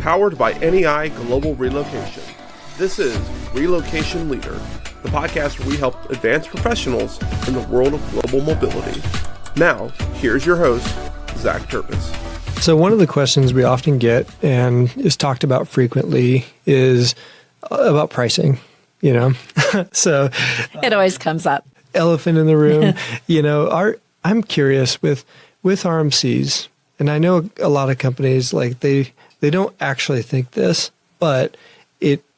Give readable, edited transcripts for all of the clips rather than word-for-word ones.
powered by NEI Global Relocation. This is Relocation Leader, the podcast where we help advanced professionals in the world of global mobility. Now, here's your host, Zach Turpis. So one of the questions we often get and is talked about frequently is about pricing, So it always comes up. Elephant in the room. I'm curious with RMCs, and I know a lot of companies they don't actually think this, but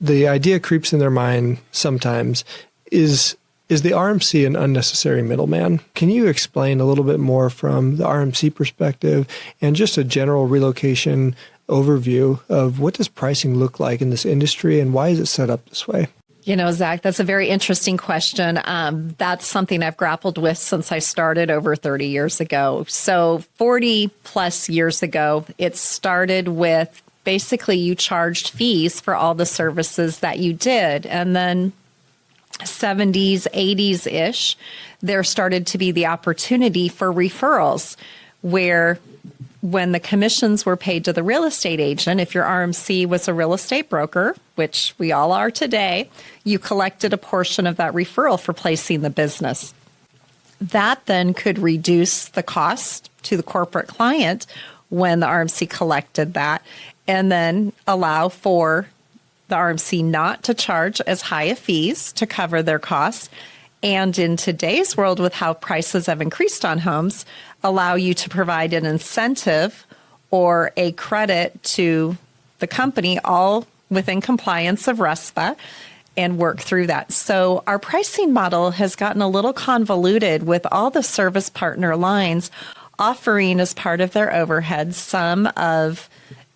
the idea creeps in their mind sometimes. Is the RMC an unnecessary middleman? Can you explain a little bit more from the RMC perspective and just a general relocation overview of what does pricing look like in this industry and why is it set up this way? Zach, that's a very interesting question. That's something I've grappled with since I started over 30 years ago. So 40 plus years ago, it started with basically you charged fees for all the services that you did. And then 70s, 80s-ish, there started to be the opportunity for referrals where when the commissions were paid to the real estate agent, if your RMC was a real estate broker, which we all are today, you collected a portion of that referral for placing the business. That then could reduce the cost to the corporate client when the RMC collected that, and then allow for the RMC not to charge as high a fees to cover their costs. And in today's world, with how prices have increased on homes, allow you to provide an incentive or a credit to the company, all within compliance of RESPA, and work through that. So our pricing model has gotten a little convoluted with all the service partner lines offering as part of their overhead some of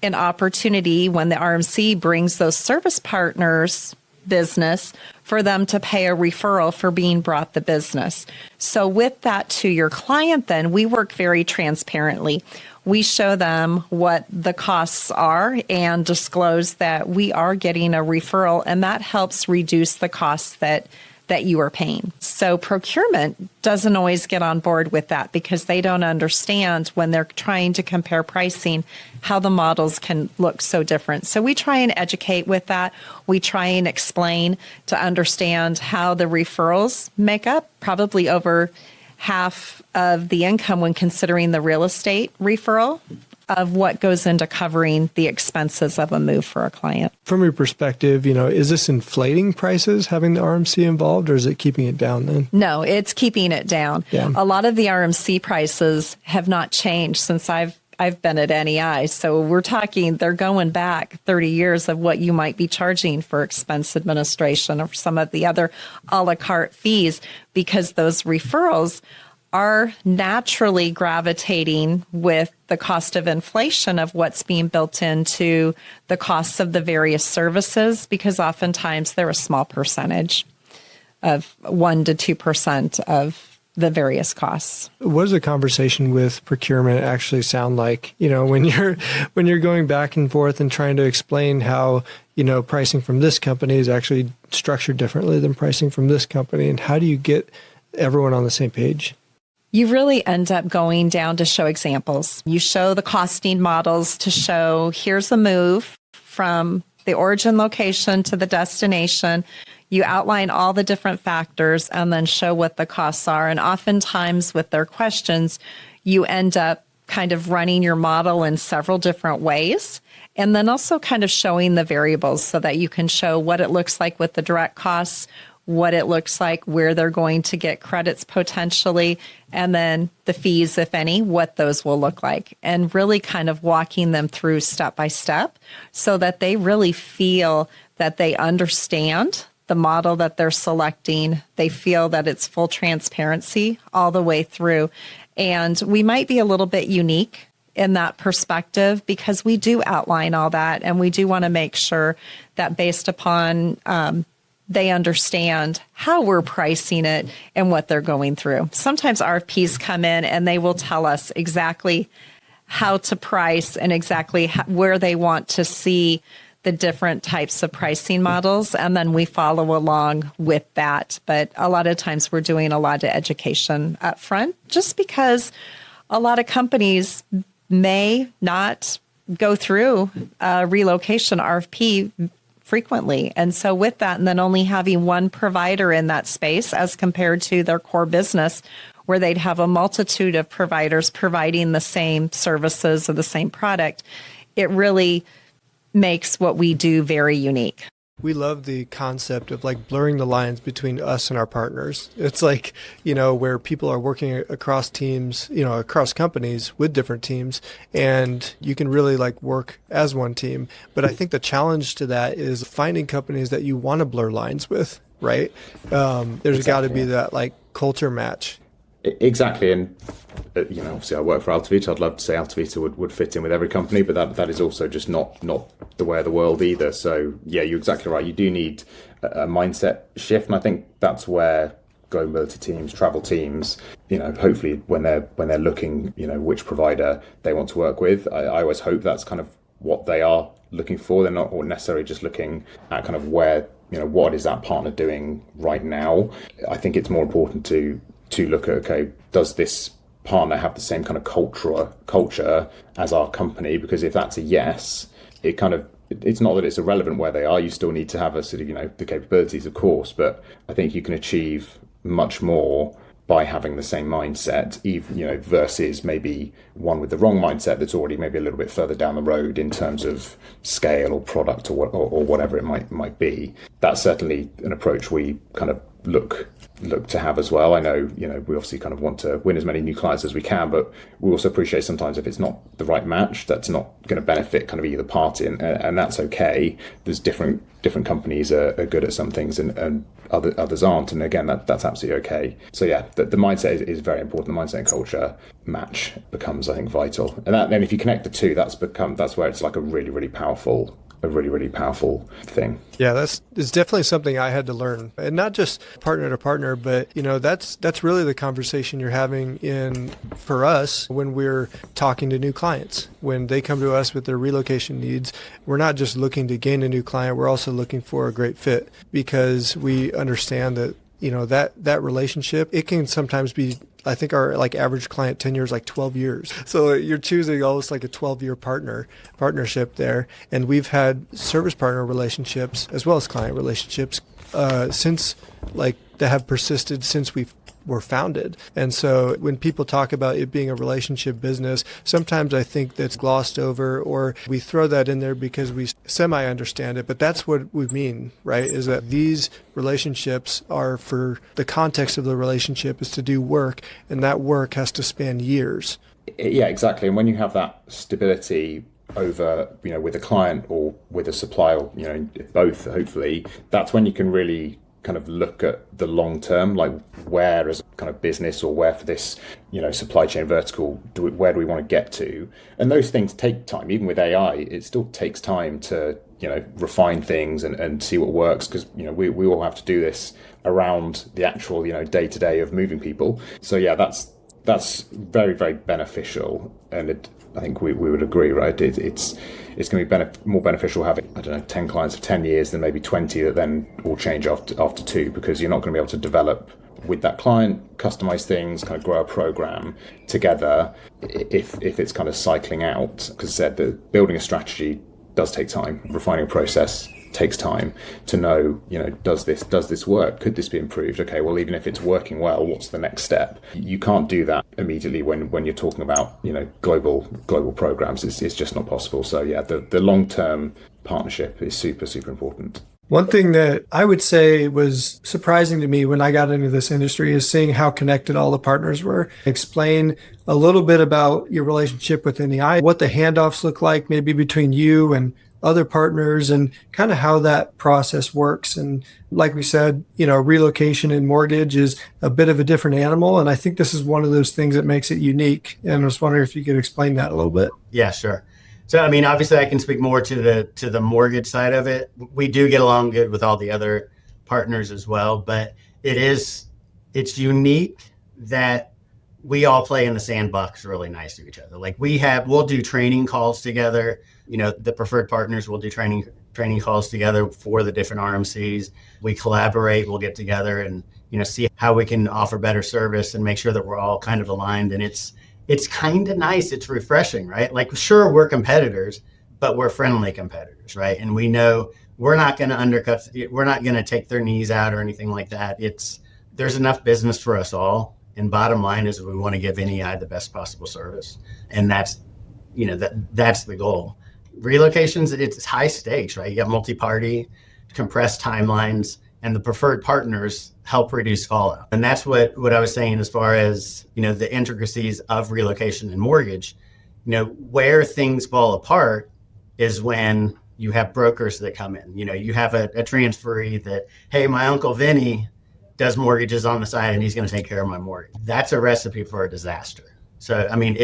an opportunity when the RMC brings those service partners business for them to pay a referral for being brought the business. So with that to your client, then we work very transparently. We show them what the costs are and disclose that we are getting a referral, and that helps reduce the costs that you are paying. So procurement doesn't always get on board with that because they don't understand when they're trying to compare pricing how the models can look so different. So we try and educate with that. We try and explain to understand how the referrals make up probably over half of the income when considering the real estate referral of what goes into covering the expenses of a move for a client. From your perspective, is this inflating prices having the RMC involved, or is it keeping it down then? No, it's keeping it down. Yeah. A lot of the RMC prices have not changed since I've been at NEI. So we're talking, they're going back 30 years of what you might be charging for expense administration or some of the other a la carte fees, because those referrals are naturally gravitating with the cost of inflation of what's being built into the costs of the various services, because oftentimes they're a small percentage of 1% to 2% of the various costs. What does a conversation with procurement actually sound like? When you're going back and forth and trying to explain how, pricing from this company is actually structured differently than pricing from this company, and how do you get everyone on the same page? You really end up going down to show examples. You show the costing models to show here's a move from the origin location to the destination. You outline all the different factors and then show what the costs are. And oftentimes with their questions, you end up kind of running your model in several different ways. And then also kind of showing the variables so that you can show what it looks like with the direct costs, what it looks like, where they're going to get credits potentially, and then the fees, if any, what those will look like, and really kind of walking them through step by step so that they really feel that they understand the model that they're selecting. They feel that it's full transparency all the way through. And we might be a little bit unique in that perspective because we do outline all that, and we do want to make sure that based upon they understand how we're pricing it and what they're going through. Sometimes RFPs come in and they will tell us exactly how to price and exactly where they want to see the different types of pricing models, and then we follow along with that. But a lot of times we're doing a lot of education up front just because a lot of companies may not go through a relocation RFP frequently. And so with that, and then only having one provider in that space as compared to their core business, where they'd have a multitude of providers providing the same services or the same product, it really makes what we do very unique. We love the concept of like blurring the lines between us and our partners. It's like, where people are working across teams, across companies with different teams, and you can really like work as one team. But I think the challenge to that is finding companies that you want to blur lines with, right? There's got to be that like culture match. Exactly. And, obviously I work for Altavita. I'd love to say Altavita would fit in with every company, but that is also just not the way of the world either. So yeah, you're exactly right. You do need a mindset shift. And I think that's where global mobility teams, travel teams, hopefully when they're looking, which provider they want to work with, I always hope that's kind of what they are looking for. They're not necessarily just looking at kind of where, what is that partner doing right now. I think it's more important to look at, okay, does this partner have the same kind of culture as our company? Because if that's a yes, it's not that it's irrelevant where they are. You still need to have a sort of, the capabilities, of course, but I think you can achieve much more by having the same mindset, even, versus maybe one with the wrong mindset that's already maybe a little bit further down the road in terms of scale or product or whatever it might be. That's certainly an approach we kind of look to have as well. I know, we obviously kind of want to win as many new clients as we can, but we also appreciate sometimes if it's not the right match, that's not going to benefit kind of either party, and that's okay. There's different companies are good at some things and others aren't, and again that's absolutely okay. So yeah, the mindset is very important. The mindset and culture match becomes, I think, vital, and then if you connect the two, that's where it's like a really, really powerful thing. Yeah, it's definitely something I had to learn, and not just partner to partner, but that's really the conversation you're having for us when we're talking to new clients. When they come to us with their relocation needs, we're not just looking to gain a new client, we're also looking for a great fit, because we understand that that relationship, it can sometimes be, I think our like average client tenure is like 12 years. So you're choosing almost like a 12-year partnership there. And we've had service partner relationships as well as client relationships since like that have persisted since we were founded. And so when people talk about it being a relationship business, sometimes I think that's glossed over, or we throw that in there because we semi-understand it. But that's what we mean, right? Is that these relationships are, for the context of the relationship is to do work, and that work has to span years. Yeah, exactly. And when you have that stability over, with a client or with a supplier, both, hopefully, that's when you can really kind of look at the long term, like where as a kind of business, or where for this, supply chain vertical, where do we want to get to? And those things take time. Even with AI, it still takes time to, refine things and see what works, because, we all have to do this around the actual, day-to-day of moving people. So yeah, that's very, very beneficial. And I think we would agree, right? It's going to be more beneficial having, 10 clients for 10 years than maybe 20 that then will change after 2, because you're not going to be able to develop with that client, customize things, kind of grow a program together if it's kind of cycling out. Because I said, building a strategy does take time. Refining a process takes time to know, does this work? Could this be improved? Okay, well, even if it's working well, what's the next step? You can't do that immediately when you're talking about, global programs. It's just not possible. So yeah, the long-term partnership is super, super important. One thing that I would say was surprising to me when I got into this industry is seeing how connected all the partners were. Explain a little bit about your relationship with NEI, what the handoffs look like, maybe between you and other partners, and kind of how that process works. And like we said, relocation and mortgage is a bit of a different animal. And I think this is one of those things that makes it unique. And I was wondering if you could explain that a little bit. Yeah, sure. So, obviously I can speak more to the mortgage side of it. We do get along good with all the other partners as well, but it's unique that we all play in the sandbox really nice to each other. Like we'll do training calls together. The preferred partners will do training calls together for the different RMCs. We collaborate, we'll get together and, see how we can offer better service and make sure that we're all kind of aligned. And it's it's kind of nice. It's refreshing, right? Like, sure, we're competitors, but we're friendly competitors, right? And we know we're not going to undercut, we're not going to take their knees out or anything like that. There's enough business for us all. And bottom line is we want to give NEI the best possible service. And that's the goal. Relocations, it's high stakes, right? You have multi-party, compressed timelines, and the preferred partners help reduce fallout. And that's what I was saying as far as, the intricacies of relocation and mortgage. Where things fall apart is when you have brokers that come in. You have a transferee that, hey, my Uncle Vinny does mortgages on the side and he's going to take care of my mortgage. That's a recipe for a disaster. So, I mean,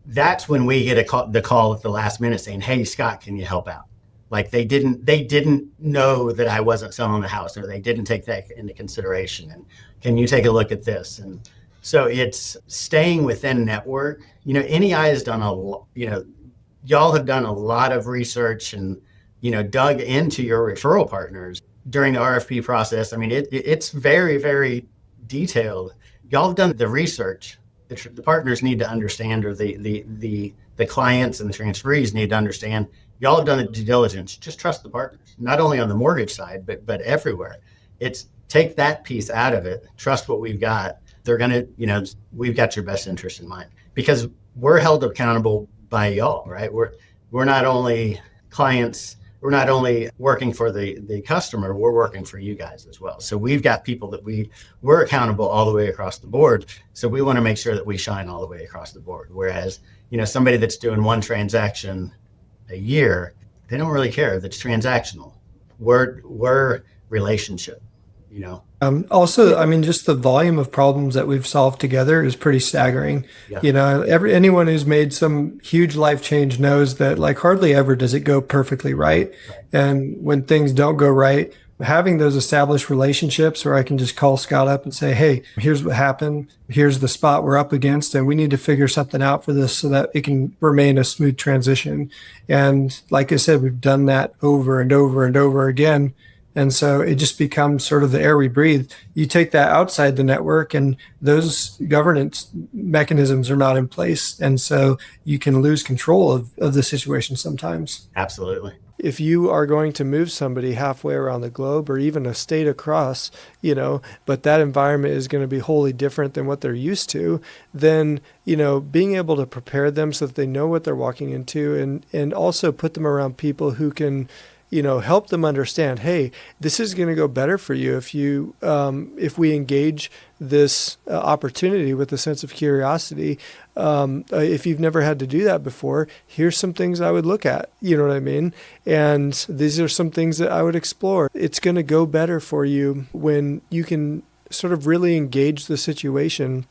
that's when we get the call at the last minute saying, hey, Scott, can you help out? Like they didn't know that I wasn't selling the house, or they didn't take that into consideration. And can you take a look at this? And so it's staying within network. NEI has done y'all have done a lot of research and, dug into your referral partners during the RFP process. I mean, it's very, very detailed. Y'all have done the research. The partners need to understand, or the clients and the transferees need to understand. Y'all have done the due diligence. Just trust the partners, not only on the mortgage side, but everywhere. It's take that piece out of it. Trust what we've got. They're going to, we've got your best interest in mind, because we're held accountable by y'all, right? We're not only clients, we're not only working for the customer, we're working for you guys as well. So we've got people that we're accountable all the way across the board. So we want to make sure that we shine all the way across the board. Whereas, somebody that's doing one transaction a year, they don't really care if it's transactional. We're relationship, Also, I mean, just the volume of problems that we've solved together is pretty staggering. Yeah. Anyone who's made some huge life change knows that like hardly ever does it go perfectly right. And when things don't go right, having those established relationships where I can just call Scott up and say, hey, here's what happened. Here's the spot we're up against, and we need to figure something out for this so that it can remain a smooth transition. And like I said, we've done that over and over and over again. And so it just becomes sort of the air we breathe. You take that outside the network and those governance mechanisms are not in place. And so you can lose control of the situation sometimes. Absolutely. If you are going to move somebody halfway around the globe or even a state across, but that environment is going to be wholly different than what they're used to, then, being able to prepare them so that they know what they're walking into and also put them around people who can, help them understand, hey, this is going to go better for you if we engage this opportunity with a sense of curiosity. If you've never had to do that before, here's some things I would look at, you know what I mean? And these are some things that I would explore. It's going to go better for you when you can sort of really engage the situation.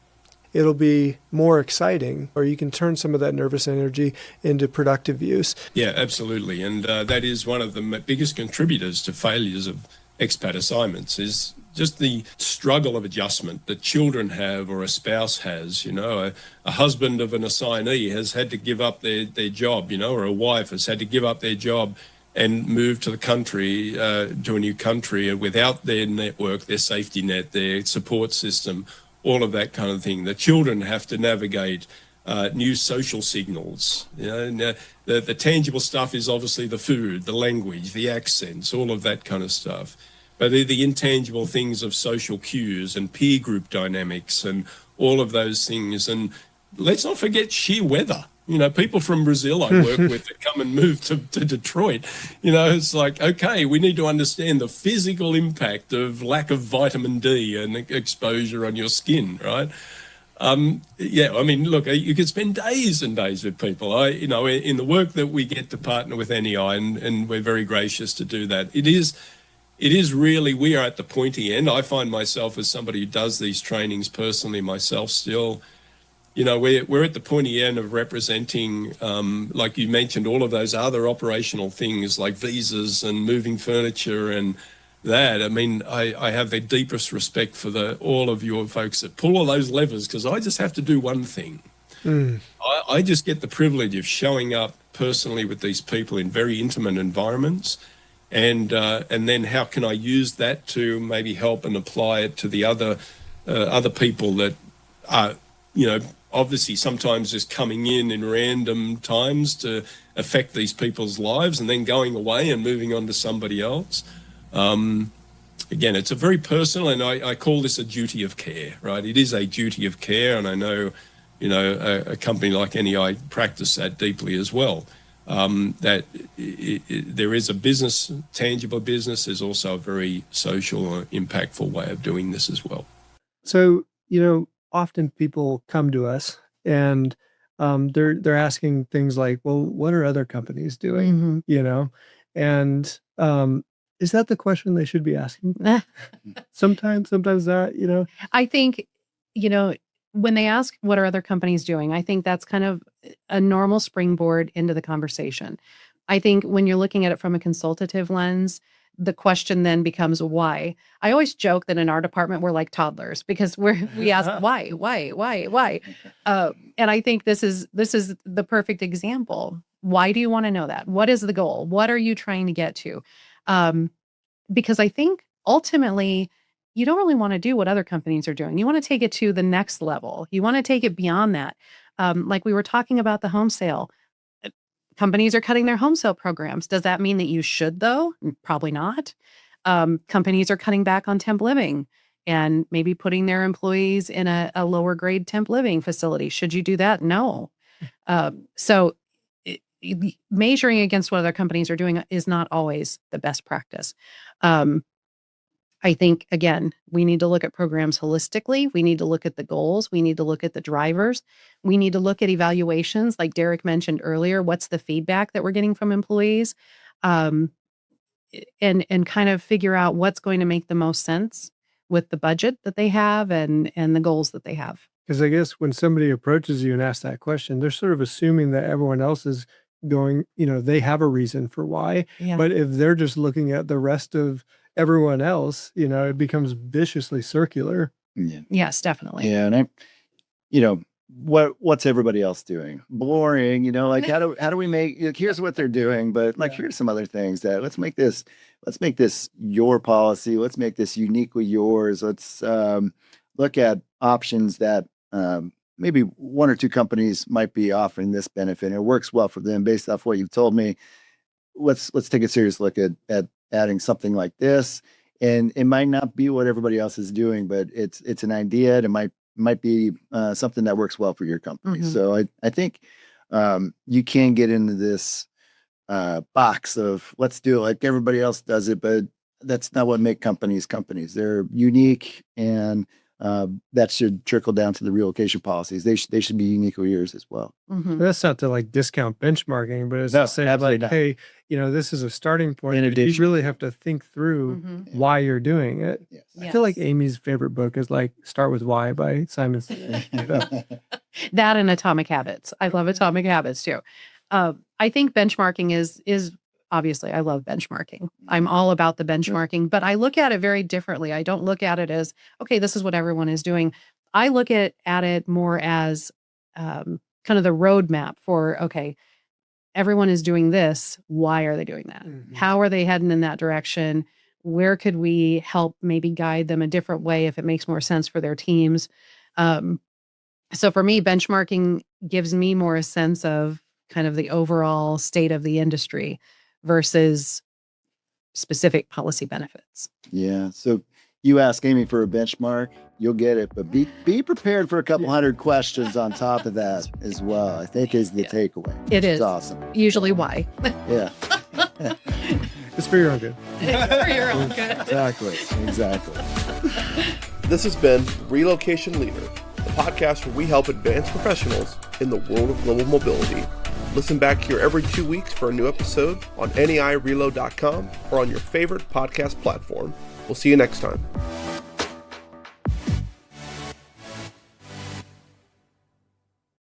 It'll be more exciting, or you can turn some of that nervous energy into productive use. Yeah, absolutely. And that is one of the biggest contributors to failures of expat assignments is just the struggle of adjustment that children have or a spouse has. A husband of an assignee has had to give up their job, or a wife has had to give up their job and move to the country, to a new country, and without their network, their safety net, their support system, all of that kind of thing. The children have to navigate new social signals. The tangible stuff is obviously the food, the language, the accents, all of that kind of stuff. But the intangible things of social cues and peer group dynamics and all of those things. And let's not forget sheer weather. People from Brazil I work with that come and move to Detroit, it's like, okay, we need to understand the physical impact of lack of vitamin D and exposure on your skin, right? Look, you could spend days and days with people. In the work that we get to partner with NEI, and we're very gracious to do that, it is really, we are at the pointy end. I find myself as somebody who does these trainings personally myself still, we're at the pointy end of representing, like you mentioned, all of those other operational things like visas and moving furniture and that. I mean, I have the deepest respect for all of your folks that pull all those levers, because I just have to do one thing. I just get the privilege of showing up personally with these people in very intimate environments. And then how can I use that to maybe help and apply it to the other people that are, obviously sometimes just coming in random times to affect these people's lives and then going away and moving on to somebody else. Again, it's a very personal, and I call this a duty of care, right? It is a duty of care, and I know, a company like NEI practice that deeply as well. That there is a business, tangible business. There's also a very social or impactful way of doing this as well. So, often people come to us and they're asking things like, well, what are other companies doing? And is that the question they should be asking? Sometimes not, I think, when they ask what are other companies doing, I think that's kind of a normal springboard into the conversation. I think when you're looking at it from a consultative lens, the question then becomes why. I always joke that in our department, we're like toddlers because we ask why. And I think this is the perfect example. Why do you want to know that? What is the goal? What are you trying to get to? Because I think ultimately, you don't really want to do what other companies are doing. You want to take it to the next level. You want to take it beyond that. Like we were talking about the home sale. Companies are cutting their home sale programs. Does that mean that you should, though? Probably not. Companies are cutting back on temp living and maybe putting their employees in a lower grade temp living facility. Should you do that? No. So measuring against what other companies are doing is not always the best practice. I think, again, we need to look at programs holistically. We need to look at the goals. We need to look at the drivers. We need to look at evaluations, like Derek mentioned earlier. What's the feedback that we're getting from employees? And kind of figure out what's going to make the most sense with the budget that they have and the goals that they have. Because I guess when somebody approaches you and asks that question, they're sort of assuming that everyone else is going, they have a reason for why. Yeah. But if they're just looking at the rest of everyone else, it becomes viciously circular. Yeah. Yes, definitely. Yeah. And what's everybody else doing? Boring, like how do we make, here's what they're doing, but here's some other things that let's make this your policy. Let's make this uniquely yours. Let's look at options that maybe one or two companies might be offering this benefit and it works well for them based off what you've told me. Let's take a serious look at adding something like this. And it might not be what everybody else is doing, but it's an idea. It might be something that works well for your company. Mm-hmm. So I think you can get into this box of let's do it like everybody else does it, but that's not what make companies. They're unique, and that should trickle down to the relocation policies. They should be uniquely yours as well. Mm-hmm. That's not to discount benchmarking, but it's No, to say absolutely not. hey, this is a starting point. In but you addition- really have to think through why you're doing it. Yes. I feel like Amy's favorite book is Start With Why by Simon Sinek. That and Atomic Habits. I love Atomic Habits too. I think benchmarking is obviously, I love benchmarking. I'm all about the benchmarking, but I look at it very differently. I don't look at it as, okay, this is what everyone is doing. I look at it more as kind of the roadmap for, okay, everyone is doing this. Why are they doing that? Mhm. How are they heading in that direction? Where could we help maybe guide them a different way if it makes more sense for their teams? So for me, benchmarking gives me more a sense of kind of the overall state of the industry versus specific policy benefits. Yeah. So you ask Amy for a benchmark, you'll get it, but be prepared for a couple hundred questions on top of that as well. I think is the takeaway. It is. It's awesome. Usually why? Yeah. It's for your own good. For your own good. Exactly. This has been Relocation Leader, the podcast where we help advanced professionals in the world of global mobility. Listen back here every 2 weeks for a new episode on NEIReload.com or on your favorite podcast platform. We'll see you next time.